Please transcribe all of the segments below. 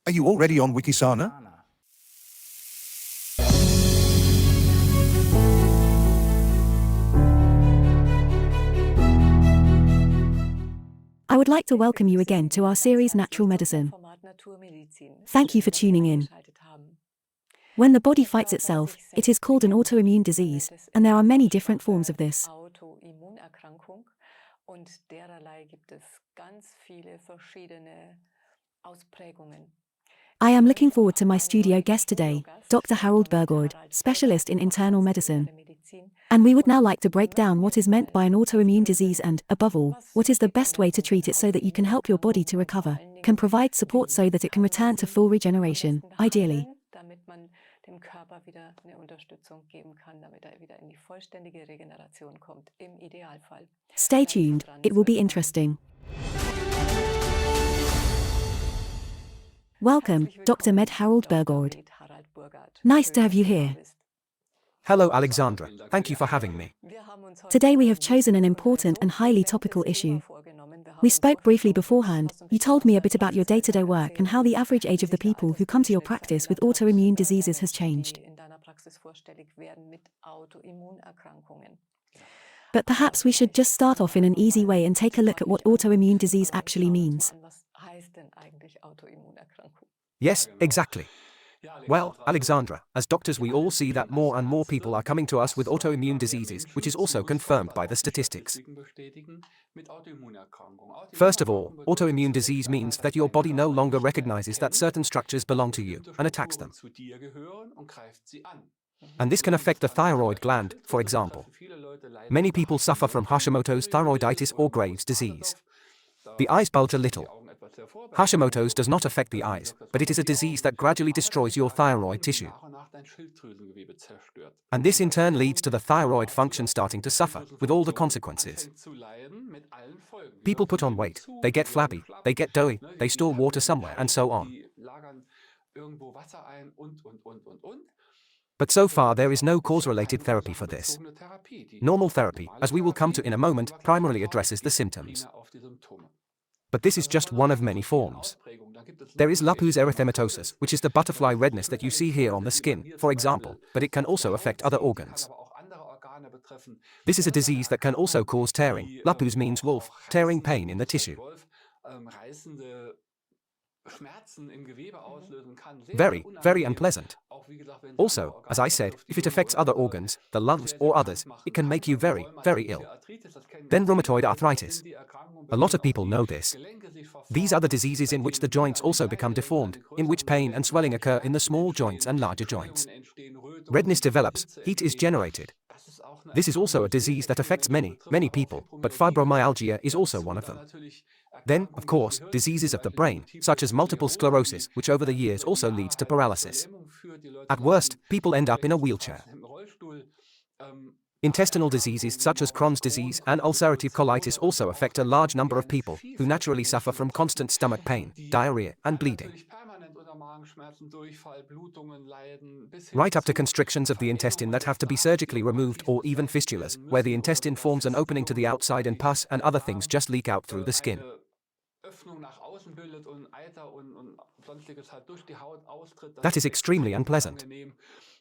Are you already on Wikisana? I would like to welcome you again to our series Natural Medicine. Thank you for tuning in. When the body fights itself, it is called an autoimmune disease, and there are many different forms of this. I am looking forward to my studio guest today, Dr. Harald Burgard, specialist in internal medicine. And we would now like to break down what is meant by an autoimmune disease and, above all, what is the best way to treat it so that you can help your body to recover, can provide support so that it can return to full regeneration, ideally. Stay tuned, it will be interesting. Welcome, Dr. Harald Burgard. Nice to have you here. Hello Alexandra, thank you for having me. Today we have chosen an important and highly topical issue. We spoke briefly beforehand. You told me a bit about your day-to-day work and how the average age of the people who come to your practice with autoimmune diseases has changed. But perhaps we should just start off in an easy way and take a look at what autoimmune disease actually means. Yes, exactly. Well, Alexandra, as doctors we all see that more and more people are coming to us with autoimmune diseases, which is also confirmed by the statistics. First of all, autoimmune disease means that your body no longer recognizes that certain structures belong to you, and attacks them. And this can affect the thyroid gland, for example. Many people suffer from Hashimoto's thyroiditis or Graves' disease. The eyes bulge a little. Hashimoto's does not affect the eyes, but it is a disease that gradually destroys your thyroid tissue. And this in turn leads to the thyroid function starting to suffer, with all the consequences. People put on weight, they get flabby, they get doughy, they store water somewhere, and so on. But so far there is no cause-related therapy for this. Normal therapy, as we will come to in a moment, primarily addresses the symptoms. But this is just one of many forms. There is lupus erythematosus, which is the butterfly redness that you see here on the skin, for example, but it can also affect other organs. This is a disease that can also cause tearing. Lupus means wolf, tearing pain in the tissue. Very, very unpleasant. Also, as I said, if it affects other organs, the lungs or others, it can make you very, very ill. Then rheumatoid arthritis. A lot of people know this. These are the diseases in which the joints also become deformed, in which pain and swelling occur in the small joints and larger joints. Redness develops, heat is generated. This is also a disease that affects many, many people, but fibromyalgia is also one of them. Then, of course, diseases of the brain, such as multiple sclerosis, which over the years also leads to paralysis. At worst, people end up in a wheelchair. Intestinal diseases such as Crohn's disease and ulcerative colitis also affect a large number of people, who naturally suffer from constant stomach pain, diarrhea, and bleeding. Right up to constrictions of the intestine that have to be surgically removed, or even fistulas, where the intestine forms an opening to the outside and pus and other things just leak out through the skin. That is extremely unpleasant.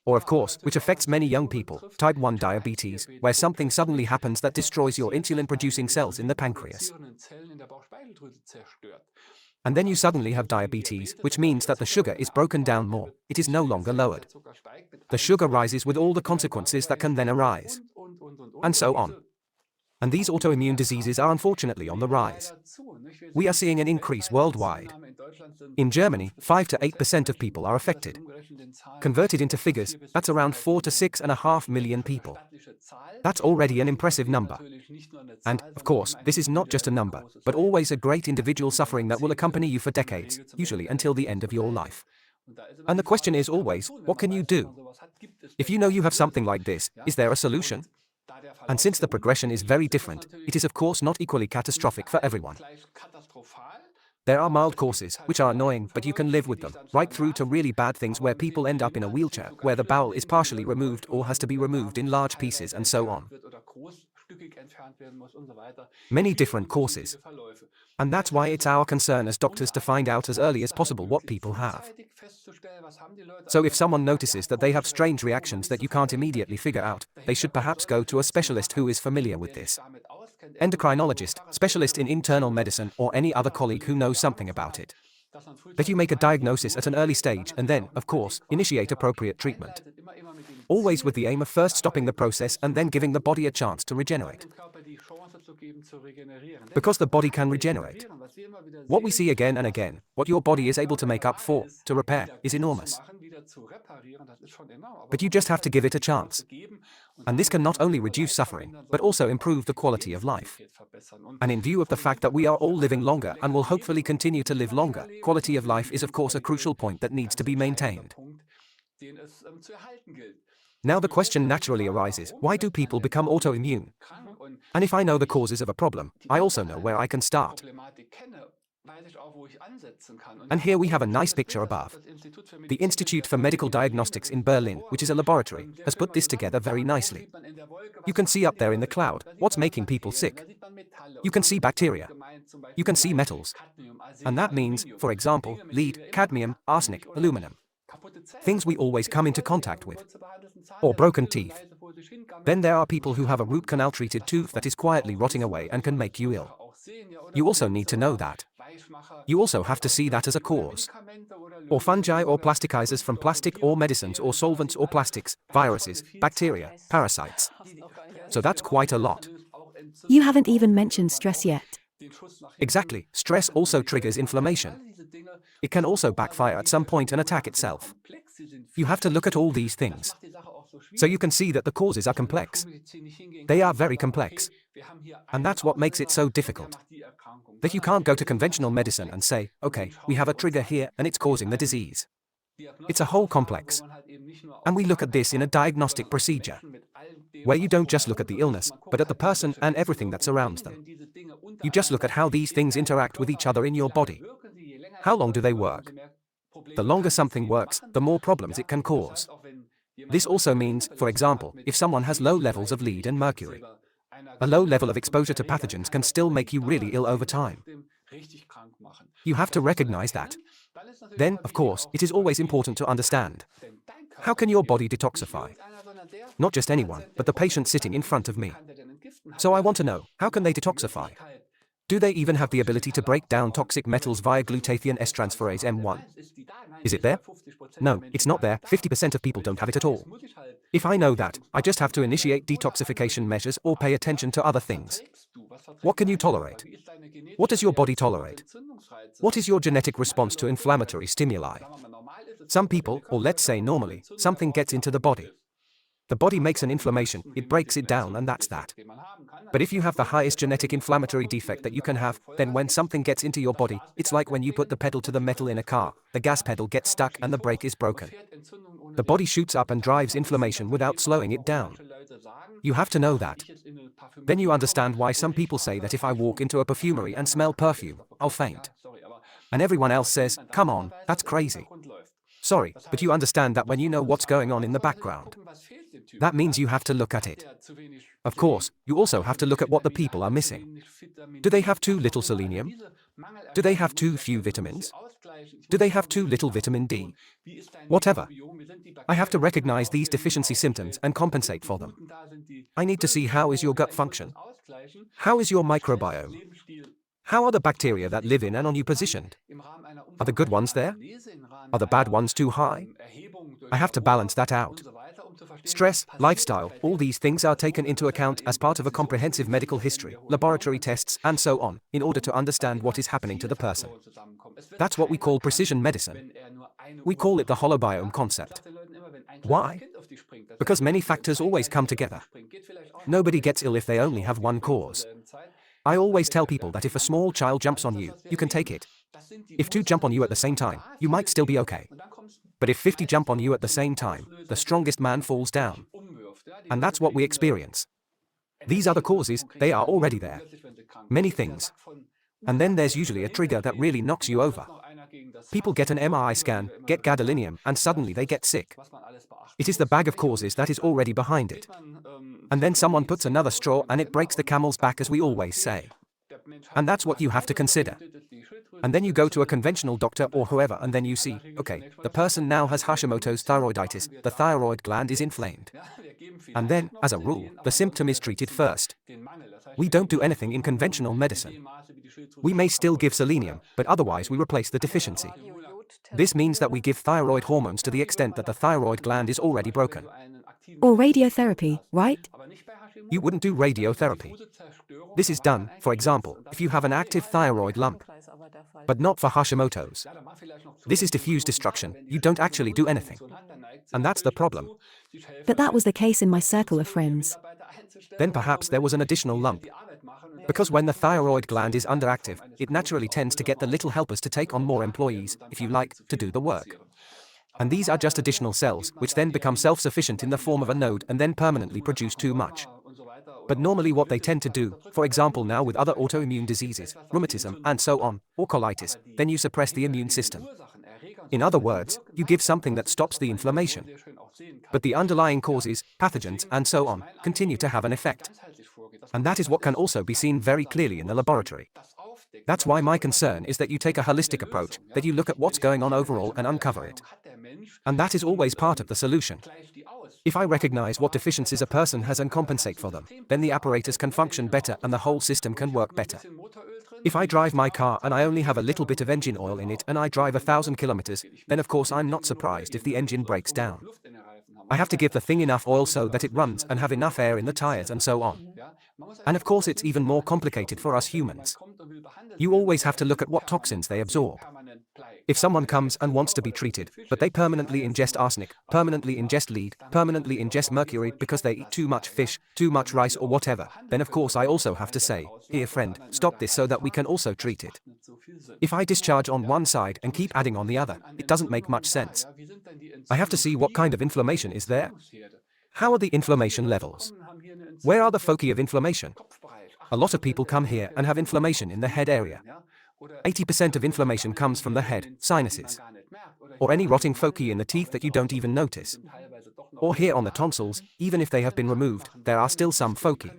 Or of course, which affects many young people, type 1 diabetes, where something suddenly happens that destroys your insulin-producing cells in the pancreas. And then you suddenly have diabetes, which means that the sugar is broken down more, it is no longer lowered. The sugar rises with all the consequences that can then arise. And so on. And these autoimmune diseases are unfortunately on the rise. We are seeing an increase worldwide. In Germany, 5 to 8% of people are affected. Converted into figures, that's around 4 to 6.5 million people. That's already an impressive number. And, of course, this is not just a number, but always a great individual suffering that will accompany you for decades, usually until the end of your life. And the question is always, what can you do? If you know you have something like this, is there a solution? And since the progression is very different, it is of course not equally catastrophic for everyone. There are mild courses, which are annoying, but you can live with them, right through to really bad things where people end up in a wheelchair, where the bowel is partially removed or has to be removed in large pieces and so on. Many different courses. And that's why it's our concern as doctors to find out as early as possible what people have. So if someone notices that they have strange reactions that you can't immediately figure out, they should perhaps go to a specialist who is familiar with this. Endocrinologist, specialist in internal medicine, or any other colleague who knows something about it. That you make a diagnosis at an early stage and then, of course, initiate appropriate treatment. Always with the aim of first stopping the process and then giving the body a chance to regenerate. Because the body can regenerate. What we see again and again, what your body is able to make up for, to repair, is enormous. But you just have to give it a chance. And this can not only reduce suffering, but also improve the quality of life. And in view of the fact that we are all living longer and will hopefully continue to live longer, quality of life is of course a crucial point that needs to be maintained. Now the question naturally arises, why do people become autoimmune? And if I know the causes of a problem, I also know where I can start. And here we have a nice picture above. The Institute for Medical Diagnostics in Berlin, which is a laboratory, has put this together very nicely. You can see up there in the cloud, what's making people sick. You can see bacteria. You can see metals. And that means, for example, lead, cadmium, arsenic, aluminum. Things we always come into contact with. Or broken teeth. Then there are people who have a root canal treated tooth that is quietly rotting away and can make you ill. You also need to know that. You also have to see that as a cause. Or fungi or plasticizers from plastic or medicines or solvents or plastics, viruses, bacteria, parasites. So that's quite a lot. You haven't even mentioned stress yet. Exactly, stress also triggers inflammation. It can also backfire at some point and attack itself. You have to look at all these things. So you can see that the causes are complex. They are very complex. And that's what makes it so difficult. That you can't go to conventional medicine and say, okay, we have a trigger here and it's causing the disease. It's a whole complex. And we look at this in a diagnostic procedure, where you don't just look at the illness, but at the person and everything that surrounds them. You just look at how these things interact with each other in your body. How long do they work? The longer something works, the more problems it can cause. This also means, for example, if someone has low levels of lead and mercury, a low level of exposure to pathogens can still make you really ill over time. You have to recognize that. Then, of course, it is always important to understand. How can your body detoxify? Not just anyone, but the patient sitting in front of me. So I want to know, how can they detoxify? Do they even have the ability to break down toxic metals via glutathione S-transferase M1? Is it there? No, it's not there. 50% of people don't have it at all. If I know that, I just have to initiate detoxification measures or pay attention to other things. What can you tolerate? What does your body tolerate? What is your genetic response to inflammatory stimuli? Some people, or let's say normally, something gets into the body. The body makes an inflammation, it breaks it down, and that's that. But if you have the highest genetic inflammatory defect that you can have, then when something gets into your body, it's like when you put the pedal to the metal in a car, the gas pedal gets stuck and the brake is broken. The body shoots up and drives inflammation without slowing it down. You have to know that. Then you understand why some people say that if I walk into a perfumery and smell perfume, I'll faint. And everyone else says, come on, that's crazy. Sorry, but you understand that when you know what's going on in the background. That means you have to look at it. Of course, you also have to look at what the people are missing. Do they have too little selenium? Do they have too few vitamins? Do they have too little vitamin D? Whatever. I have to recognize these deficiency symptoms and compensate for them. I need to see how is your gut function? How is your microbiome? How are the bacteria that live in and on you positioned? Are the good ones there? Are the bad ones too high? I have to balance that out. Stress, lifestyle, all these things are taken into account as part of a comprehensive medical history, laboratory tests, and so on, in order to understand what is happening to the person. That's what we call precision medicine. We call it the holobiome concept. Why? Because many factors always come together. Nobody gets ill if they only have one cause. I always tell people that if a small child jumps on you, you can take it. If 2 jump on you at the same time, you might still be okay. But if 50 jump on you at the same time, the strongest man falls down. And that's what we experience. These are the causes, they are already there. Many things. And then there's usually a trigger that really knocks you over. People get an MRI scan, get gadolinium, and suddenly they get sick. It is the bag of causes that is already behind it. And then someone puts another straw and it breaks the camel's back, as we always say. And that's what you have to consider. And then you go to a conventional doctor or whoever and then you see, okay, the person now has Hashimoto's thyroiditis, the thyroid gland is inflamed. And then, as a rule, the symptom is treated first. We don't do anything in conventional medicine. We may still give selenium, but otherwise we replace the deficiency. This means that we give thyroid hormones to the extent that the thyroid gland is already broken. Or radiotherapy, right? You wouldn't do radiotherapy. This is done, for example, if you have an active thyroid lump, but not for Hashimoto's. This is diffuse destruction, you don't actually do anything. And that's the problem. But that was the case in my circle of friends. Then perhaps there was an additional lump. Because when the thyroid gland is underactive, it naturally tends to get the little helpers to take on more employees, if you like, to do the work. And these are just additional cells, which then become self-sufficient in the form of a node and then permanently produce too much. But normally what they tend to do, for example now with other autoimmune diseases, rheumatism, and so on, or colitis, then you suppress the immune system. In other words, you give something that stops the inflammation. But the underlying causes, pathogens, and so on, continue to have an effect. And that is what can also be seen very clearly in the laboratory. That's why my concern is that you take a holistic approach, that you look at what's going on overall and uncover it. And that is always part of the solution. If I recognize what deficiencies a person has and compensate for them, then the apparatus can function better and the whole system can work better. If I drive my car and I only have a little bit of engine oil in it and I drive 1,000 kilometers, then of course I'm not surprised if the engine breaks down. I have to give the thing enough oil so that it runs and have enough air in the tires and so on. And of course it's even more complicated for us humans. You always have to look at what toxins they absorb. If someone comes and wants to be treated, but they permanently ingest arsenic, permanently ingest lead, permanently ingest mercury because they eat too much fish, too much rice or whatever, then of course I also have to say, here friend, stop this so that we can also treat it. If I discharge on one side and keep adding on the other, it doesn't make much sense. I have to see what kind of inflammation is there. How are the inflammation levels? Where are the foci of inflammation? A lot of people come here and have inflammation in the head area. 80% of inflammation comes from the head, sinuses, or any rotting foci in the teeth that you don't even notice. Or here on the tonsils, even if they have been removed, there are still some foci.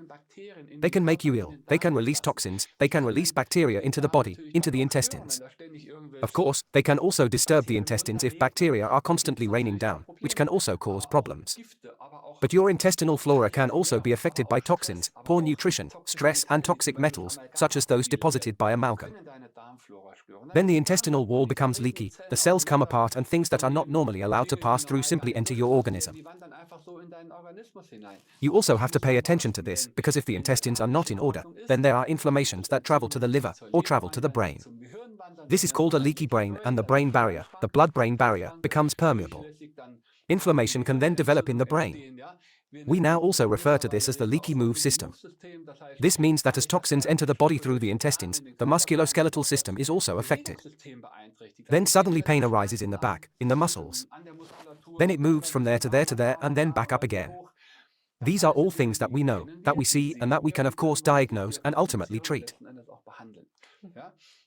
They can make you ill, they can release toxins, they can release bacteria into the body, into the intestines. Of course, they can also disturb the intestines if bacteria are constantly raining down, which can also cause problems. But your intestinal flora can also be affected by toxins, poor nutrition, stress and toxic metals, such as those deposited by amalgam. Then the intestinal wall becomes leaky, the cells come apart and things that are not normally allowed to pass through simply enter your organism. You also have to pay attention to this, because if the intestines are not in order, then there are inflammations that travel to the liver, or travel to the brain. This is called a leaky brain and the brain barrier, the blood-brain barrier, becomes permeable. Inflammation can then develop in the brain. We now also refer to this as the leaky move system. This means that as toxins enter the body through the intestines, the musculoskeletal system is also affected. Then suddenly pain arises in the back, in the muscles. Then it moves from there to there to there and then back up again. These are all things that we know, that we see and that we can of course diagnose and ultimately treat.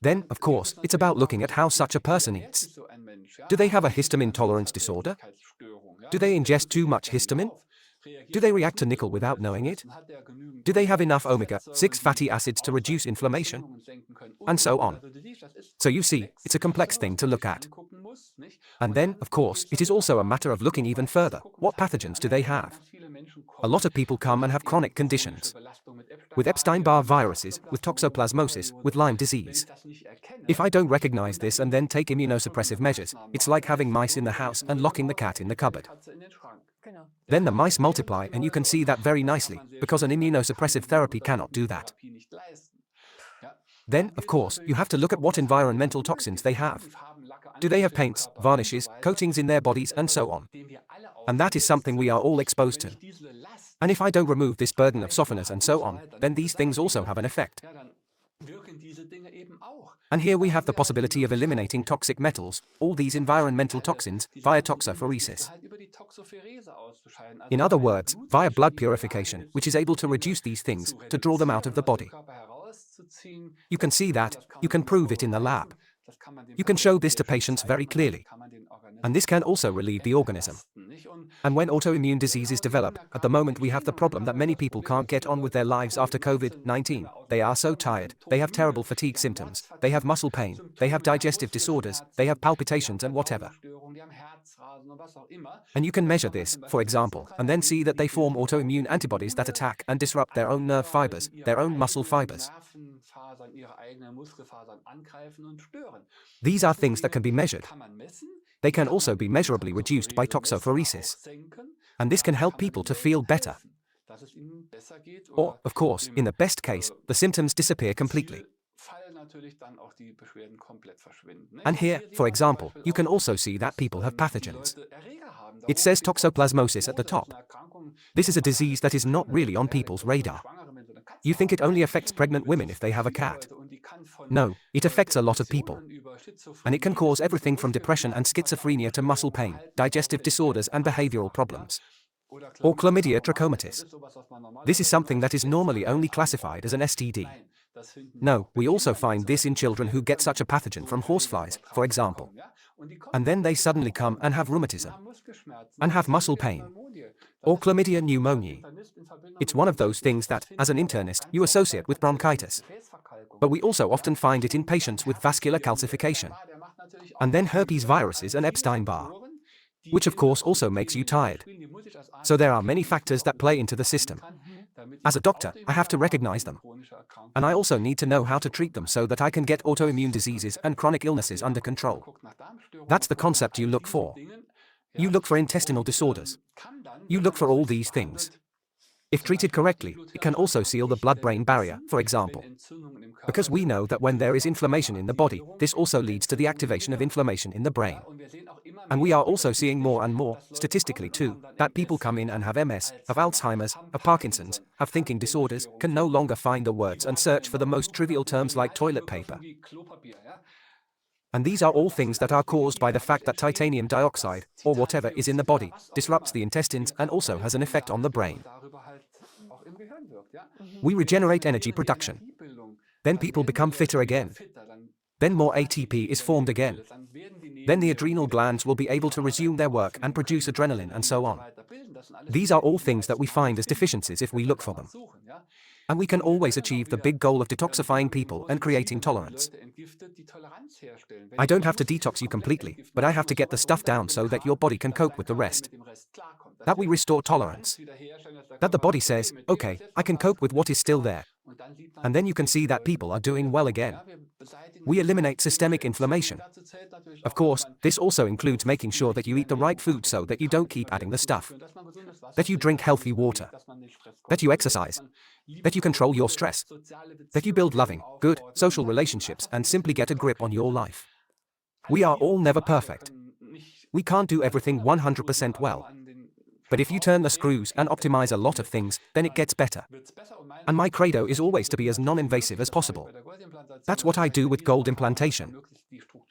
Then, of course, it's about looking at how such a person eats. Do they have a histamine tolerance disorder? Do they ingest too much histamine? Do they react to nickel without knowing it? Do they have enough omega-6 fatty acids to reduce inflammation? And so on. So you see, it's a complex thing to look at. And then, of course, it is also a matter of looking even further. What pathogens do they have? A lot of people come and have chronic conditions. With Epstein-Barr viruses, with toxoplasmosis, with Lyme disease. If I don't recognize this and then take immunosuppressive measures, it's like having mice in the house and locking the cat in the cupboard. Then the mice multiply and you can see that very nicely, because an immunosuppressive therapy cannot do that. Then, of course, you have to look at what environmental toxins they have. Do they have paints, varnishes, coatings in their bodies and so on? And that is something we are all exposed to. And if I don't remove this burden of softeners and so on, then these things also have an effect. And here we have the possibility of eliminating toxic metals, all these environmental toxins, via toxophoresis. In other words, via blood purification, which is able to reduce these things, to draw them out of the body. You can see that, you can prove it in the lab. You can show this to patients very clearly. And this can also relieve the organism. And when autoimmune diseases develop, at the moment we have the problem that many people can't get on with their lives after COVID-19. They are so tired, they have terrible fatigue symptoms, they have muscle pain, they have digestive disorders, they have palpitations and whatever. And you can measure this, for example, and then see that they form autoimmune antibodies that attack and disrupt their own nerve fibers, their own muscle fibers. These are things that can be measured. They can also be measurably reduced by toxophoresis. And this can help people to feel better. Or, of course, in the best case, the symptoms disappear completely. And here, for example, you can also see that people have pathogens. It says toxoplasmosis at the top. This is a disease that is not really on people's radar. You think it only affects pregnant women if they have a cat. No, it affects a lot of people. And it can cause everything from depression and schizophrenia to muscle pain, digestive disorders and behavioral problems. Or chlamydia trachomatis. This is something that is normally only classified as an STD. No, we also find this in children who get such a pathogen from horseflies, for example. And then they suddenly come and have rheumatism. And have muscle pain. Or chlamydia pneumoniae. It's one of those things that, as an internist, you associate with bronchitis. But we also often find it in patients with vascular calcification. And then herpes viruses and Epstein-Barr. Which of course also makes you tired. So there are many factors that play into the system. As a doctor, I have to recognize them. And I also need to know how to treat them so that I can get autoimmune diseases and chronic illnesses under control. That's the concept you look for. You look for intestinal disorders. You look for all these things. If treated correctly, it can also seal the blood-brain barrier, for example. Because we know that when there is inflammation in the body, this also leads to the activation of inflammation in the brain. And we are also seeing more and more, statistically too, that people come in and have MS, have Alzheimer's, have Parkinson's, have thinking disorders, can no longer find the words and search for the most trivial terms like toilet paper. And these are all things that are caused by the fact that titanium dioxide, or whatever is in the body, disrupts the intestines and also has an effect on the brain. We regenerate energy production. Then people become fitter again. Then more ATP is formed again. Then the adrenal glands will be able to resume their work and produce adrenaline and so on. These are all things that we find as deficiencies if we look for them. And we can always achieve the big goal of detoxifying people and creating tolerance. I don't have to detox you completely, but I have to get the stuff down so that your body can cope with the rest. That we restore tolerance. That the body says, okay, I can cope with what is still there. And then you can see that people are doing well again. We eliminate systemic inflammation. Of course, this also includes making sure that you eat the right food so that you don't keep adding the stuff. That you drink healthy water. That you exercise. That you control your stress. That you build loving, good, social relationships and simply get a grip on your life. We are all never perfect. We can't do everything 100% well. But if you turn the screws and optimize a lot of things, then it gets better. And my credo is always to be as non-invasive as possible. That's what I do with gold implantation.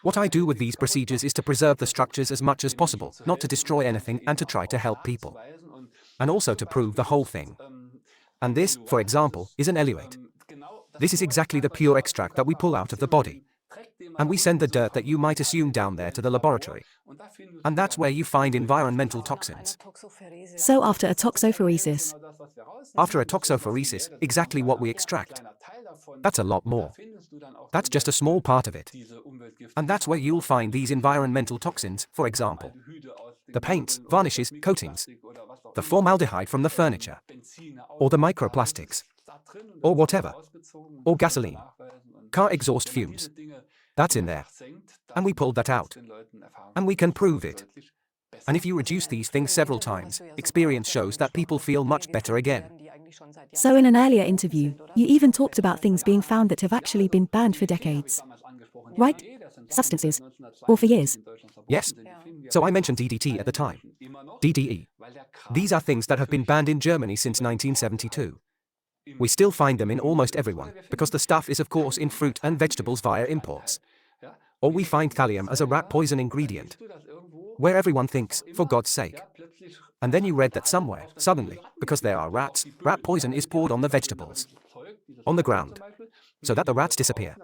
What I do with these procedures is to preserve the structures as much as possible, not to destroy anything and to try to help people. And also to prove the whole thing. And this, for example, is an eluate. This is exactly the pure extract that we pull out of the body. And we send the dirt that you might assume down there to the laboratory. And that's where you find environmental toxins. So after a toxophoresis, exactly what we extract. That's a lot more. That's just a small part of it. And that's where you'll find these environmental toxins, for example. The paints, varnishes, coatings. The formaldehyde from the furniture. Or the microplastics. Or whatever. Or gasoline. Car exhaust fumes. That's in there. And we pulled that out. And we can prove it. And if you reduce these things several times, experience shows that people feel much better again. So in an earlier interview, you even talked about things being found that have actually been banned for decades. Right? Substances. Or for years. Yes. So I mentioned DDT at the time. DDE. These are things that have been banned in Germany since 1972. We still find them in almost everyone, because the stuff is of course in fruit and vegetables via imports. Or we find thallium as a rat poison ingredient. Where everyone thinks, for God's sake. And then you read that somewhere, suddenly, because there are rats, rat poison is poured on the vegetables. On the ground. So that the rats disappear.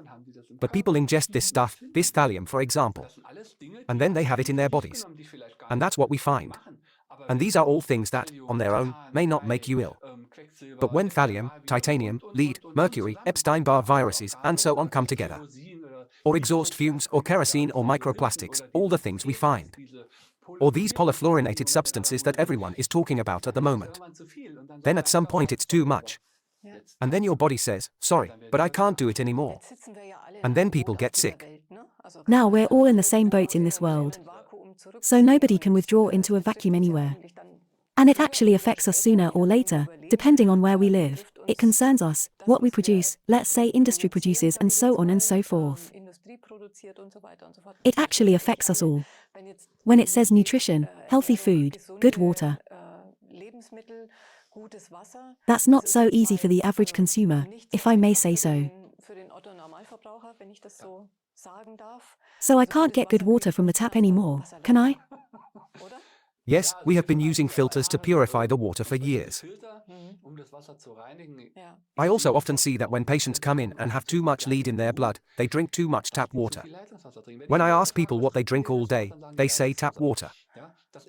But people ingest this stuff, this thallium for example. And then they have it in their bodies. And that's what we find. And these are all things that, on their own, may not make you ill. But when thallium, titanium, lead, mercury, Epstein-Barr viruses, and so on come together, or exhaust fumes, or kerosene, or microplastics, all the things we find, or these polyfluorinated substances that everyone is talking about at the moment, then at some point it's too much. And then your body says, sorry, but I can't do it anymore. And then people get sick. Now we're all in the same boat in this world. So nobody can withdraw into a vacuum anywhere. And it actually affects us sooner or later, depending on where we live. It concerns us, what we produce, let's say industry produces, and so on and so forth. It actually affects us all. When it says nutrition, healthy food, good water, that's not so easy for the average consumer, if I may say so. So I can't get good water from the tap anymore, can I? Yes, we have been using filters to purify the water for years. I also often see that when patients come in and have too much lead in their blood, they drink too much tap water. When I ask people what they drink all day, they say tap water.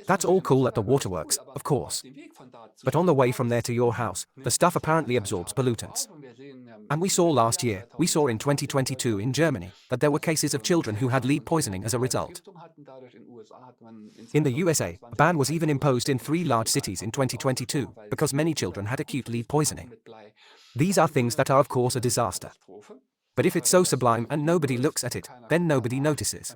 That's all cool at the waterworks, of course. But on the way from there to your house, the stuff apparently absorbs pollutants. And we saw in 2022 in Germany, that there were cases of children who had lead poisoning as a result. In the USA, a ban was even imposed in 3 large cities in 2022, because many children had acute lead poisoning. These are things that are of course a disaster. But if it's so sublime and nobody looks at it, then nobody notices.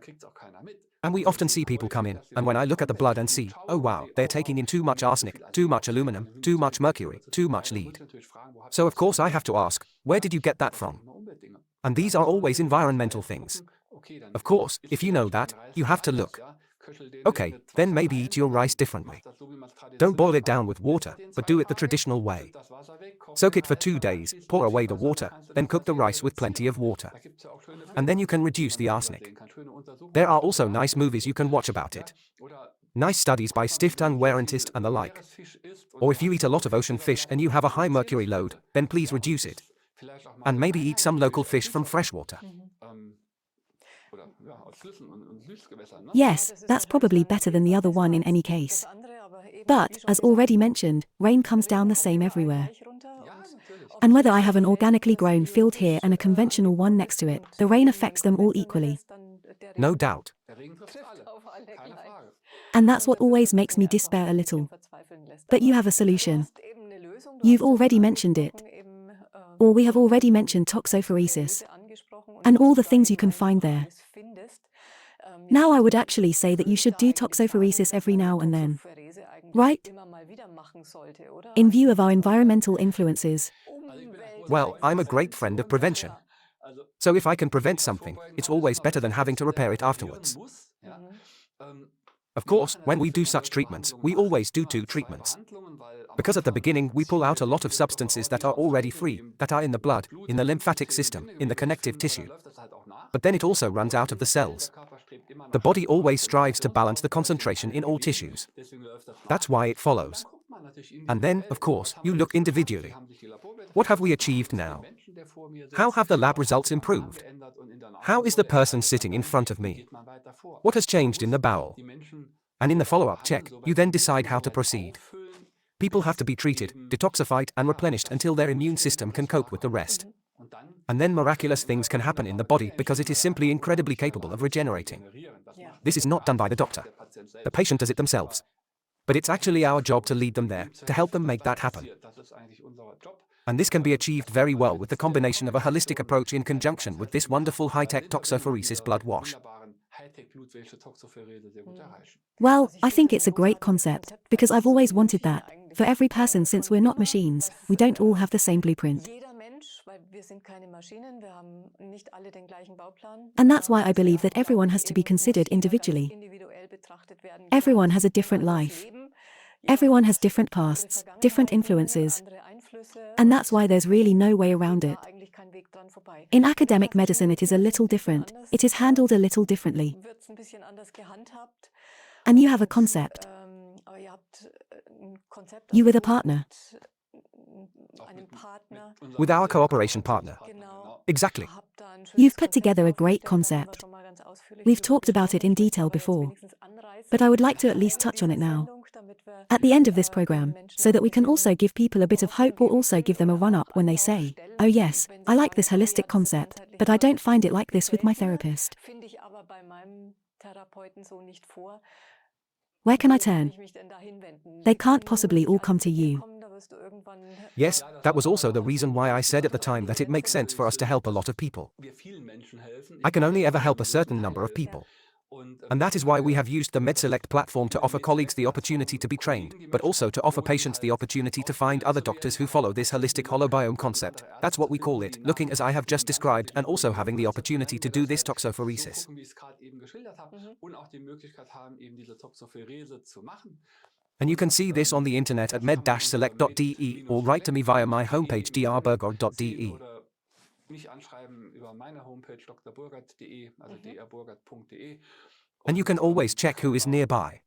And we often see people come in, and when I look at the blood and see, oh wow, they're taking in too much arsenic, too much aluminum, too much mercury, too much lead. So of course I have to ask, where did you get that from? And these are always environmental things. Of course, if you know that, you have to look. Okay, then maybe eat your rice differently. Don't boil it down with water, but do it the traditional way. Soak it for 2 days, pour away the water, then cook the rice with plenty of water. And then you can reduce the arsenic. There are also nice movies you can watch about it. Nice studies by Stiftung Warentest and the like. Or if you eat a lot of ocean fish and you have a high mercury load, then please reduce it. And maybe eat some local fish from freshwater. Yes, that's probably better than the other one in any case. But, as already mentioned, rain comes down the same everywhere. And whether I have an organically grown field here and a conventional one next to it, the rain affects them all equally. No doubt. And that's what always makes me despair a little. But you have a solution. You've already mentioned it. Or we have already mentioned toxophoresis. And all the things you can find there. Now I would actually say that you should do toxophoresis every now and then. Right? In view of our environmental influences. Well, I'm a great friend of prevention. So if I can prevent something, it's always better than having to repair it afterwards. Of course, when we do such treatments, we always do 2 treatments. Because at the beginning we pull out a lot of substances that are already free, that are in the blood, in the lymphatic system, in the connective tissue. But then it also runs out of the cells. The body always strives to balance the concentration in all tissues. That's why it follows. And then, of course, you look individually. What have we achieved now? How have the lab results improved? How is the person sitting in front of me? What has changed in the bowel? And in the follow-up check, you then decide how to proceed. People have to be treated, detoxified and replenished until their immune system can cope with the rest. And then miraculous things can happen in the body because it is simply incredibly capable of regenerating. This is not done by the doctor. The patient does it themselves. But it's actually our job to lead them there, to help them make that happen. And this can be achieved very well with the combination of a holistic approach in conjunction with this wonderful high-tech toxophoresis blood wash. Well, I think it's a great concept, because I've always wanted that. For every person, since we're not machines, we don't all have the same blueprint. And that's why I believe that everyone has to be considered individually. Everyone has a different life. Everyone has different pasts, different influences. And that's why there's really no way around it. In academic medicine it is a little different, it is handled a little differently. And you have a concept. You with a partner. With our cooperation partner. Exactly. You've put together a great concept. We've talked about it in detail before. But I would like to at least touch on it now. at the end of this program, so that we can also give people a bit of hope or also give them a run-up when they say, oh yes, I like this holistic concept, but I don't find it like this with my therapist. Where can I turn? They can't possibly all come to you. Yes, that was also the reason why I said at the time that it makes sense for us to help a lot of people. I can only ever help a certain number of people. And that is why we have used the MedSelect platform to offer colleagues the opportunity to be trained, but also to offer patients the opportunity to find other doctors who follow this holistic holobiome concept. That's what we call it, looking as I have just described, and also having the opportunity to do this toxophoresis. And you can see this on the internet at med-select.de or write to me via my homepage drburgard.de. And you can always check who is nearby.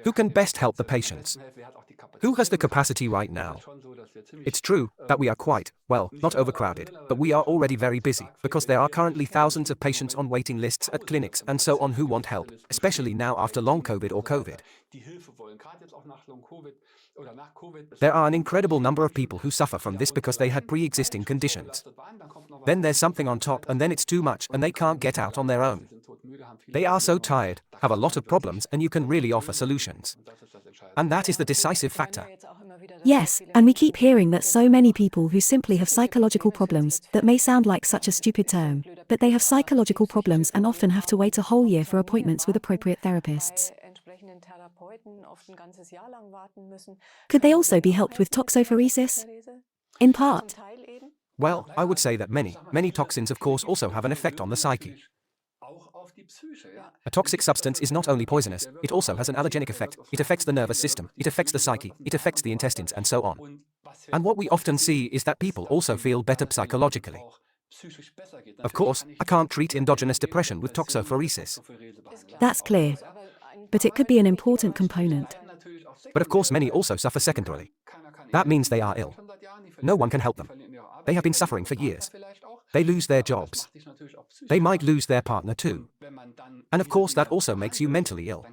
Who can best help the patients? Who has the capacity right now? It's true that we are quite, well, not overcrowded, but we are already very busy, because there are currently thousands of patients on waiting lists at clinics and so on who want help, especially now after long COVID or COVID. There are an incredible number of people who suffer from this because they had pre-existing conditions. Then there's something on top and then it's too much and they can't get out on their own. They are so tired, have a lot of problems, and you can really offer solutions. And that is the decisive factor. Yes, and we keep hearing that so many people who simply have psychological problems, that may sound like such a stupid term, but they have psychological problems and often have to wait a whole year for appointments with appropriate therapists. Could they also be helped with toxophoresis? In part. Well, I would say that many toxins of course also have an effect on the psyche. A toxic substance is not only poisonous, it also has an allergenic effect. It affects the nervous system, it affects the psyche, it affects the intestines and so on. And what we often see is that people also feel better psychologically. Of course, I can't treat endogenous depression with toxophoresis. That's clear. But it could be an important component. But of course many also suffer secondarily. That means they are ill. No one can help them. They have been suffering for years. They lose their jobs. They might lose their partner too. And of course that also makes you mentally ill.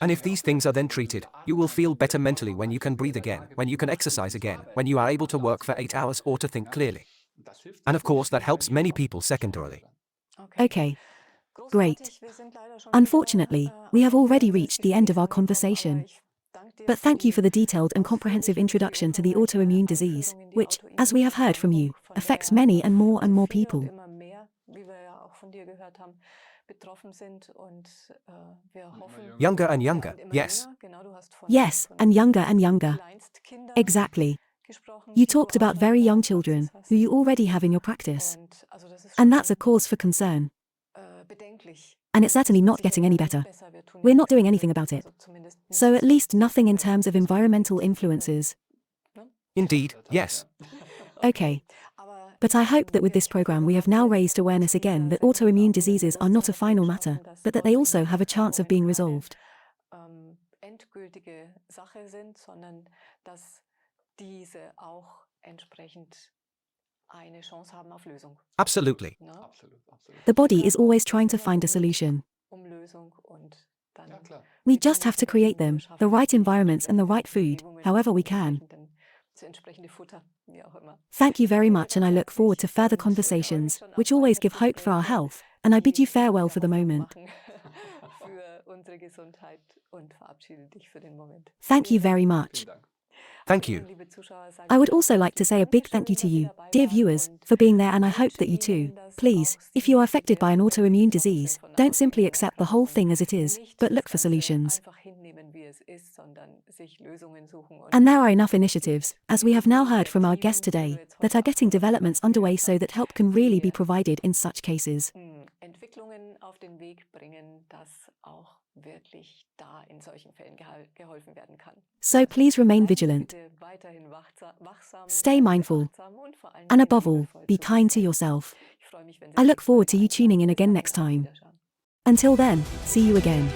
And if these things are then treated, you will feel better mentally when you can breathe again, when you can exercise again, when you are able to work for 8 hours or to think clearly. And of course that helps many people secondarily. Okay. Great. Unfortunately, we have already reached the end of our conversation. But thank you for the detailed and comprehensive introduction to the autoimmune disease, which, as we have heard from you, affects many and more people. Younger and younger, yes. Yes, and younger. Exactly. You talked about very young children, who you already have in your practice. And that's a cause for concern. And it's certainly not getting any better. We're not doing anything about it. So at least nothing in terms of environmental influences. Indeed, yes. Okay. But I hope that with this program we have now raised awareness again that autoimmune diseases are not a final matter, but that they also have a chance of being resolved. Absolutely. The body is always trying to find a solution. We just have to create them, the right environments and the right food, however we can. Thank you very much, and I look forward to further conversations, which always give hope for our health, and I bid you farewell for the moment. Thank you very much. Thank you. I would also like to say a big thank you to you, dear viewers, for being there, and I hope that you too. Please, if you are affected by an autoimmune disease, don't simply accept the whole thing as it is, but look for solutions. And there are enough initiatives, as we have now heard from our guest today, that are getting developments underway so that help can really be provided in such cases. So please remain vigilant. Stay mindful. And above all, be kind to yourself. I look forward to you tuning in again next time. Until then, see you again.